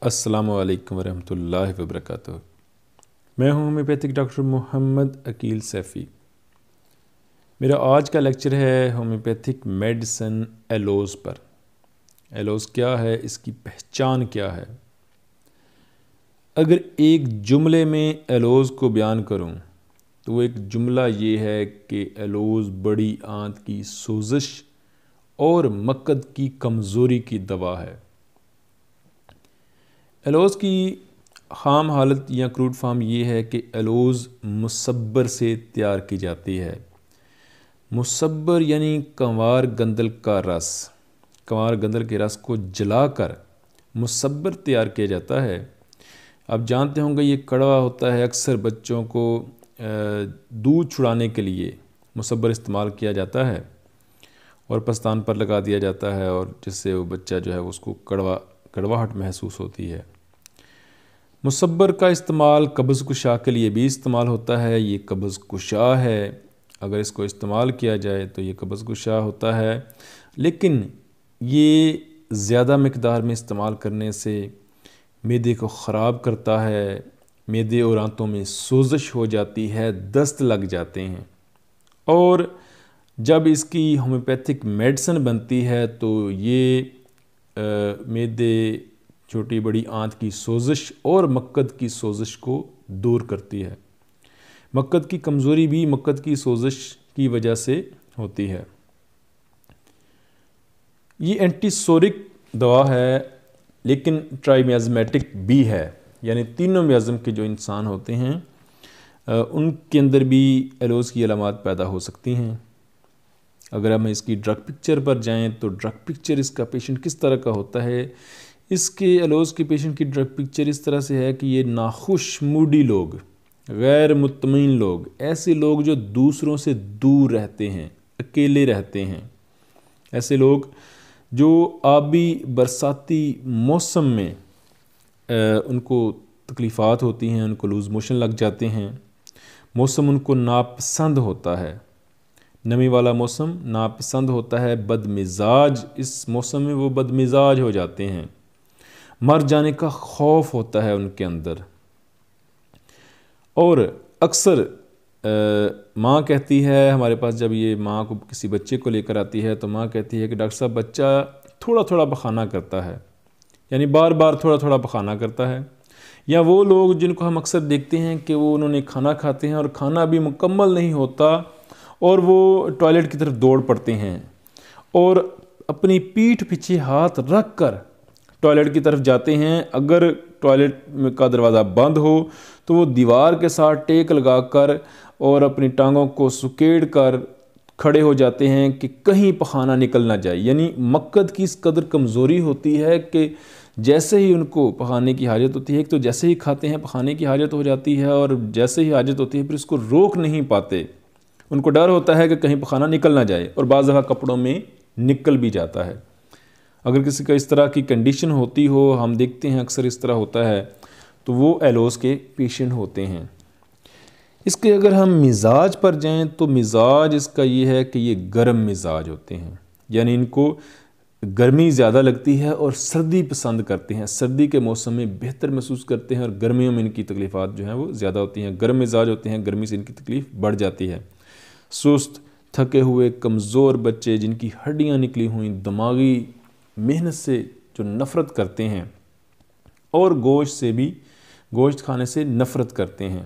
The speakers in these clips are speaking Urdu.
السلام علیکم ورحمۃ اللہ وبرکاتہ۔ میں ہوں ہومیوپیتھک ڈاکٹر محمد عقیل سیفی۔ میرا آج کا لیکچر ہے ہومیوپیتھک میڈیسن ایلوز پر۔ ایلوز کیا ہے، اس کی پہچان کیا ہے؟ اگر ایک جملے میں ایلوز کو بیان کروں تو ایک جملہ یہ ہے کہ ایلوز بڑی آنت کی سوزش اور مقد کی کمزوری کی دوا ہے۔ ایلوز کی خام حالت یا کروڈ فارم یہ ہے کہ ایلوز مصبر سے تیار کی جاتی ہے۔ مصبر یعنی کنوار گندل کا رس، کنوار گندل کے رس کو جلا کر مصبر تیار کیا جاتا ہے۔ آپ جانتے ہوں گے یہ کڑوا ہوتا ہے، اکثر بچوں کو دودھ چھڑانے کے لیے مصبر استعمال کیا جاتا ہے اور پستان پر لگا دیا جاتا ہے، اور جس سے وہ بچہ جو ہے اس کو کڑواہٹ محسوس ہوتی ہے۔ مصبر کا استعمال قبض کشا کے لیے بھی استعمال ہوتا ہے۔ یہ قبض کشا ہے، اگر اس کو استعمال کیا جائے تو یہ قبض کشا ہوتا ہے، لیکن یہ زیادہ مقدار میں استعمال کرنے سے معدے کو خراب کرتا ہے، معدے اور آنتوں میں سوزش ہو جاتی ہے، دست لگ جاتے ہیں، اور جب اس کی ہومیوپیتھک میڈیسن بنتی ہے تو یہ معدے، چھوٹی بڑی آنت کی سوزش اور مقد کی سوزش کو دور کرتی ہے۔ مقد کی کمزوری بھی مقد کی سوزش کی وجہ سے ہوتی ہے۔ یہ اینٹی سورک دوا ہے، لیکن ٹرائی میازمیٹک بھی ہے، یعنی تینوں میازم کے جو انسان ہوتے ہیں ان کے اندر بھی ایلوز کی علامات پیدا ہو سکتی ہیں۔ اگر ہم اس کی ڈرگ پکچر پر جائیں تو ڈرگ پکچر اس کا پیشنٹ کس طرح کا ہوتا ہے؟ اس کے ایلوز کے پیشنٹ کی ڈرگ پکچر اس طرح سے ہے کہ یہ ناخوش موڈی لوگ، غیر مطمئن لوگ، ایسے لوگ جو دوسروں سے دور رہتے ہیں، اکیلے رہتے ہیں، ایسے لوگ جو آبی برساتی موسم میں ان کو تکلیفات ہوتی ہیں، ان کو لوز موشن لگ جاتے ہیں، موسم ان کو ناپسند ہوتا ہے، نمی والا موسم ناپسند ہوتا ہے، بد مزاج، اس موسم میں وہ بد مزاج ہو جاتے ہیں، مر جانے کا خوف ہوتا ہے ان کے اندر۔ اور اکثر ماں کہتی ہے ہمارے پاس، جب یہ ماں کو کسی بچے کو لے کر آتی ہے تو ماں کہتی ہے کہ ڈاکٹر صاحب بچہ تھوڑا تھوڑا پخانہ کرتا ہے، یعنی بار بار تھوڑا تھوڑا پخانہ کرتا ہے۔ یا وہ لوگ جن کو ہم اکثر دیکھتے ہیں کہ وہ انہوں نے کھانا کھاتے ہیں اور کھانا بھی مکمل نہیں ہوتا اور وہ ٹوائلٹ کی طرف دوڑ پڑتے ہیں اور اپنی پیٹھ پیچھے ہاتھ رکھ کر ٹوائلٹ کی طرف جاتے ہیں۔ اگر ٹوائلٹ کا دروازہ بند ہو تو وہ دیوار کے ساتھ ٹیک لگا کر اور اپنی ٹانگوں کو سکیڑ کر کھڑے ہو جاتے ہیں کہ کہیں پخانہ نکل نہ جائے۔ یعنی مقد کی اس قدر کمزوری ہوتی ہے کہ جیسے ہی ان کو پخانے کی حاجت ہوتی ہے، تو جیسے ہی کھاتے ہیں پخانے کی حاجت ہو جاتی ہے، اور جیسے ہی حاجت ہوتی ہے پھر اس کو روک نہیں پاتے، ان کو ڈر ہوتا ہے کہ کہیں پخانہ نکل نہ جائے، اور بعض دفعہ کپڑوں میں نکل بھی جاتا ہے۔ اگر کسی کا اس طرح کی کنڈیشن ہوتی ہو، ہم دیکھتے ہیں اکثر اس طرح ہوتا ہے، تو وہ ایلوز کے پیشنٹ ہوتے ہیں۔ اس کے اگر ہم مزاج پر جائیں تو مزاج اس کا یہ ہے کہ یہ گرم مزاج ہوتے ہیں، یعنی ان کو گرمی زیادہ لگتی ہے اور سردی پسند کرتے ہیں، سردی کے موسم میں بہتر محسوس کرتے ہیں، اور گرمیوں میں ان کی تکلیفات جو ہیں وہ زیادہ ہوتی ہیں، گرم مزاج ہوتے ہیں، گرمی سے ان کی تکلیف بڑھ جاتی ہے۔ سست، تھکے ہوئے، کمزور بچے جن کی ہڈیاں نکلی ہوئیں، دماغی محنت سے جو نفرت کرتے ہیں، اور گوشت کھانے سے نفرت کرتے ہیں۔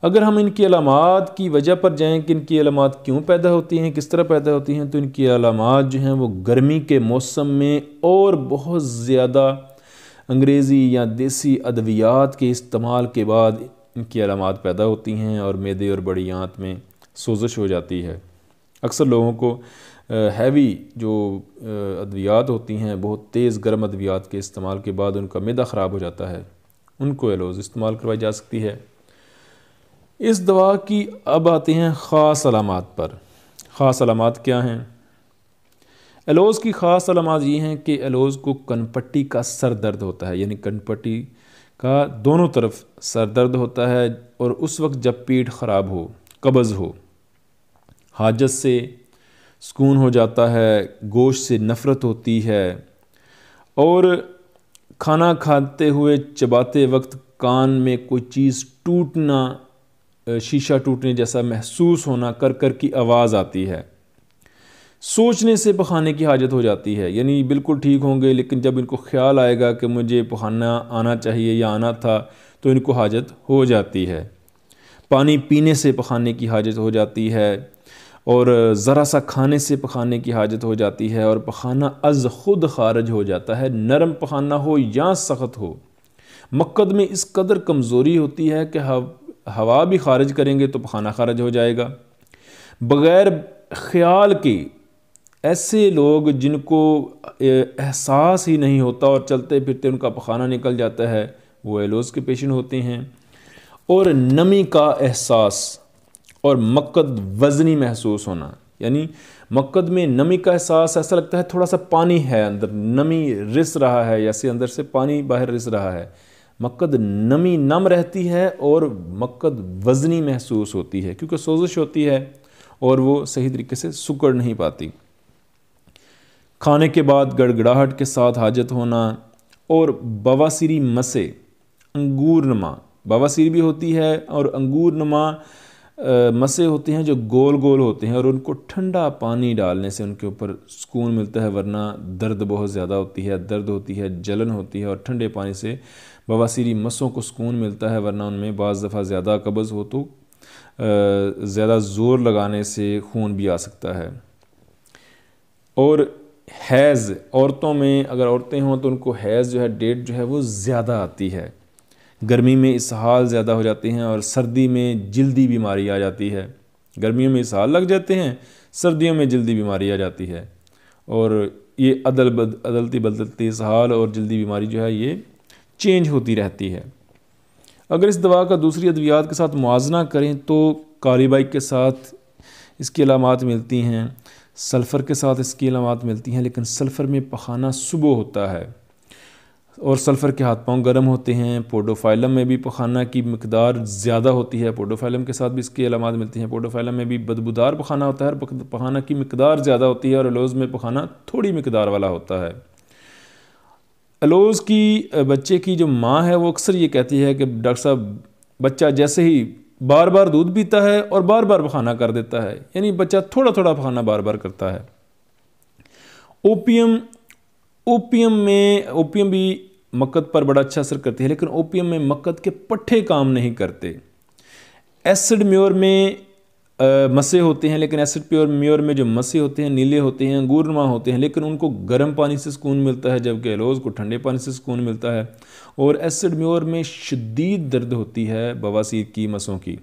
اگر ہم ان کی علامات کی وجہ پر جائیں کہ ان کی علامات کیوں پیدا ہوتی ہیں، کس طرح پیدا ہوتی ہیں، تو ان کی علامات جو ہیں وہ گرمی کے موسم میں اور بہت زیادہ انگریزی یا دیسی ادویات کے استعمال کے بعد ان کی علامات پیدا ہوتی ہیں، اور معدے اور بڑی آنت میں سوزش ہو جاتی ہے۔ اکثر لوگوں کو ہیوی جو ادویات ہوتی ہیں، بہت تیز گرم ادویات کے استعمال کے بعد ان کا معدہ خراب ہو جاتا ہے، ان کو ایلوز استعمال کروائی جا سکتی ہے۔ اس دوا کی اب آتے ہیں خاص علامات پر۔ خاص علامات کیا ہیں؟ ایلوز کی خاص علامات یہ ہیں کہ ایلوز کو کن پٹی کا سر درد ہوتا ہے، یعنی کن پٹی کا دونوں طرف سر درد ہوتا ہے، اور اس وقت جب پیٹ خراب ہو، قبض ہو، حاجت سے سکون ہو جاتا ہے، گوشت سے نفرت ہوتی ہے، اور کھانا کھاتے ہوئے چباتے وقت کان میں کوئی چیز ٹوٹنا، شیشہ ٹوٹنے جیسا محسوس ہونا، کر کر کی آواز آتی ہے۔ سوچنے سے پخانے کی حاجت ہو جاتی ہے، یعنی بالکل ٹھیک ہوں گے لیکن جب ان کو خیال آئے گا کہ مجھے پخانا آنا چاہیے یا آنا تھا تو ان کو حاجت ہو جاتی ہے۔ پانی پینے سے پخانے کی حاجت ہو جاتی ہے، اور ذرا سا کھانے سے پخانے کی حاجت ہو جاتی ہے، اور پخانا از خود خارج ہو جاتا ہے، نرم پخانا ہو یا سخت ہو۔ مقد میں اس قدر کمزوری ہوتی ہے کہ ہوا بھی خارج کریں گے تو پخانا خارج ہو جائے گا۔ بغیر خیال کے ایسے لوگ جن کو احساس ہی نہیں ہوتا اور چلتے پھرتے ان کا پخانا نکل جاتا ہے، وہ ایلوز کے پیشنٹ ہوتے ہیں۔ اور نمی کا احساس اور مقد وزنی محسوس ہونا، یعنی مقد میں نمی کا احساس، ایسا لگتا ہے تھوڑا سا پانی ہے اندر، نمی رس رہا ہے، جیسے اندر سے پانی باہر رس رہا ہے۔ مقد نمی نم رہتی ہے اور مقد وزنی محسوس ہوتی ہے کیونکہ سوزش ہوتی ہے اور وہ صحیح طریقے سے سکڑ نہیں پاتی۔ کھانے کے بعد گڑگڑاہٹ کے ساتھ حاجت ہونا، اور بواسیری مسے، انگور نما بواسیر بھی ہوتی ہے، اور انگور نما مسے ہوتے ہیں جو گول گول ہوتے ہیں، اور ان کو ٹھنڈا پانی ڈالنے سے ان کے اوپر سکون ملتا ہے، ورنہ درد بہت زیادہ ہوتی ہے، درد ہوتی ہے، جلن ہوتی ہے، اور ٹھنڈے پانی سے بواسیری مسوں کو سکون ملتا ہے، ورنہ ان میں بعض دفعہ زیادہ قبض ہو تو زیادہ زور لگانے سے خون بھی آ سکتا ہے۔ اور حیض، عورتوں میں اگر عورتیں ہوں تو ان کو حیض جو ہے، ڈیٹ جو ہے وہ زیادہ آتی ہے، گرمی میں اسہال زیادہ ہو جاتے ہیں، اور سردی میں جلدی بیماری آ جاتی ہے۔ گرمیوں میں اسہال لگ جاتے ہیں، سردیوں میں جلدی بیماری آ جاتی ہے، اور یہ عدلتی بدلتی اسہال اور جلدی بیماری جو ہے یہ چینج ہوتی رہتی ہے۔ اگر اس دوا کا دوسری ادویات کے ساتھ موازنہ کریں تو کالیبائک کے ساتھ اس کی علامات ملتی ہیں، سلفر کے ساتھ اس کی علامات ملتی ہیں، لیکن سلفر میں پخانا صبح ہوتا ہے اور سلفر کے ہاتھ پاؤں گرم ہوتے ہیں۔ پوڈوفائلم میں بھی پخانا کی مقدار زیادہ ہوتی ہے، پوڈوفائلم کے ساتھ بھی اس کی علامات ملتی ہیں۔ پوڈوفائلم میں بھی بدبودار پخانا ہوتا ہے اور پخانا کی مقدار زیادہ ہوتی ہے، اور ایلوز میں پخانا تھوڑی مقدار والا ہوتا ہے۔ ایلوز کی بچے کی جو ماں ہے وہ اکثر یہ کہتی ہے کہ ڈاکٹر صاحب بچہ جیسے ہی بار بار دودھ پیتا ہے اور بار بار پخانا کر دیتا ہے، یعنی بچہ تھوڑا تھوڑا پخانا بار بار کرتا ہے۔ اوپیم بھی مقد پر بڑا اچھا اثر کرتی ہے، لیکن اوپیم میں مقد کے پٹھے کام نہیں کرتے۔ ایسڈ میور میں مسے ہوتے ہیں، لیکن ایسڈ میور میں جو مسے ہوتے ہیں نیلے ہوتے ہیں، انگور نما ہوتے ہیں، لیکن ان کو گرم پانی سے سکون ملتا ہے، جبکہ ایلوز کو ٹھنڈے پانی سے سکون ملتا ہے۔ اور ایسڈ میور میں شدید درد ہوتی ہے بواسیر کی مسوں کی۔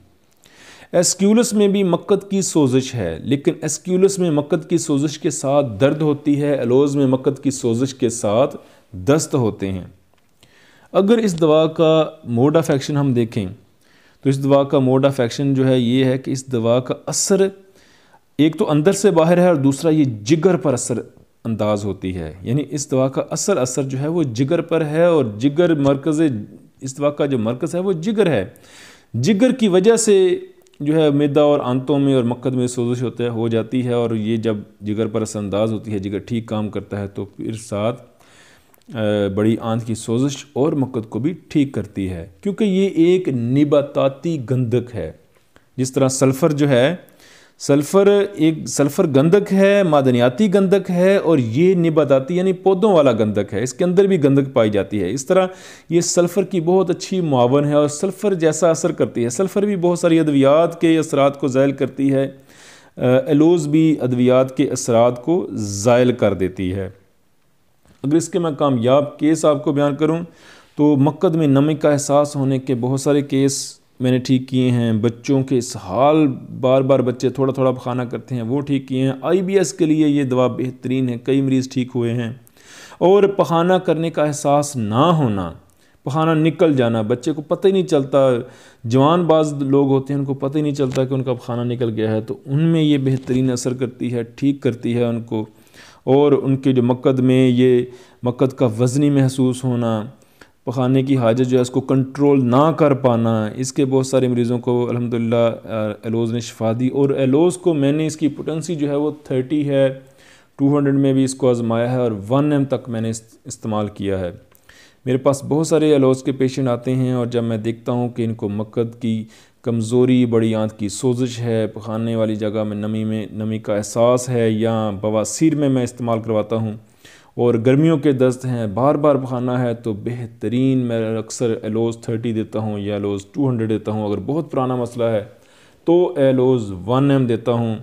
ایسکیولس میں بھی مقد کی سوزش ہے، لیکن ایسکیولس میں مقد کی سوزش کے ساتھ درد ہوتی ہے، ایلوز میں مقد کی سوزش کے ساتھ دست ہوتے ہیں۔ اگر اس دوا کا موڈ آف ایکشن ہم دیکھیں تو اس دوا کا موڈ آف ایکشن جو ہے یہ ہے کہ اس دوا کا اثر ایک تو اندر سے باہر ہے، اور دوسرا یہ جگر پر اثر انداز ہوتی ہے، یعنی اس دوا کا اثر جو ہے وہ جگر پر ہے، اور جگر مرکز، اس دوا کا جو مرکز ہے وہ جگر ہے۔ جگر کی وجہ سے جو ہے معدہ اور آنتوں میں اور مقد میں سوزش ہو جاتی ہے، اور یہ جب جگر پر اثر انداز ہوتی ہے، جگر ٹھیک کام کرتا ہے تو پھر ساتھ بڑی آنت کی سوزش اور مقد کو بھی ٹھیک کرتی ہے، کیونکہ یہ ایک نباتاتی گندک ہے۔ جس طرح سلفر جو ہے، سلفر گندک ہے، معدنیاتی گندک ہے، اور یہ نباتاتی یعنی پودوں والا گندک ہے، اس کے اندر بھی گندک پائی جاتی ہے۔ اس طرح یہ سلفر کی بہت اچھی معاون ہے، اور سلفر جیسا اثر کرتی ہے۔ سلفر بھی بہت ساری ادویات کے اثرات کو زائل کرتی ہے، ایلوز بھی ادویات کے اثرات کو زائل کر دیتی ہے۔ اگر اس کے میں کامیاب کیس آپ کو بیان کروں تو مقد میں نمی کا احساس ہونے کے بہت سارے کیس میں نے ٹھیک کیے ہیں۔ بچوں کے اسہال، بار بار بچے تھوڑا تھوڑا پخانا کرتے ہیں، وہ ٹھیک کیے ہیں۔ IBS کے لیے یہ دوا بہترین ہے، کئی مریض ٹھیک ہوئے ہیں۔ اور پخانا کرنے کا احساس نہ ہونا، پخانا نکل جانا، بچے کو پتہ ہی نہیں چلتا، جوان بعض لوگ ہوتے ہیں ان کو پتہ ہی نہیں چلتا کہ ان کا پخانا نکل گیا ہے، تو ان میں یہ بہترین اثر کرتی ہے، ٹھیک کرتی ہے ان کو۔ اور ان کے جو مقد میں یہ مقد کا وزنی محسوس ہونا، پخانے کی حاجت جو ہے اس کو کنٹرول نہ کر پانا، اس کے بہت سارے مریضوں کو الحمدللہ ایلوز نے شفا دی۔ اور ایلوز کو میں نے اس کی پوٹنسی جو ہے وہ 30 ہے، 200 میں بھی اس کو آزمایا ہے، اور 1 m تک میں نے استعمال کیا ہے۔ میرے پاس بہت سارے ایلوز کے پیشنٹ آتے ہیں، اور جب میں دیکھتا ہوں کہ ان کو مقد کی کمزوری، بڑی آنت کی سوزش ہے، پخانے والی جگہ میں نمی کا احساس ہے، یا بواسیر میں استعمال کرواتا ہوں، اور گرمیوں کے دست ہیں، بار بار پخانا ہے، تو بہترین میں اکثر ایلوز 30 دیتا ہوں یا ایلوز 200 دیتا ہوں۔ اگر بہت پرانا مسئلہ ہے تو ایلوز 1M دیتا ہوں۔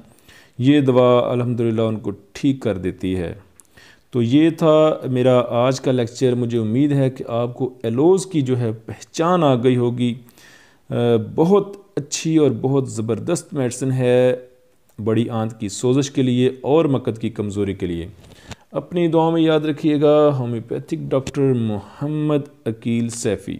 یہ دوا الحمدللہ ان کو ٹھیک کر دیتی ہے۔ تو یہ تھا میرا آج کا لیکچر۔ مجھے امید ہے کہ آپ کو ایلوز کی جو ہے پہچان آ گئی ہوگی۔ بہت اچھی اور بہت زبردست میڈیسن ہے بڑی آنت کی سوزش کے لیے اور مقد کی کمزوری کے لیے۔ اپنی دعاؤں میں یاد رکھیے گا۔ ہومیوپیتھک ڈاکٹر محمد عقیل سیفی۔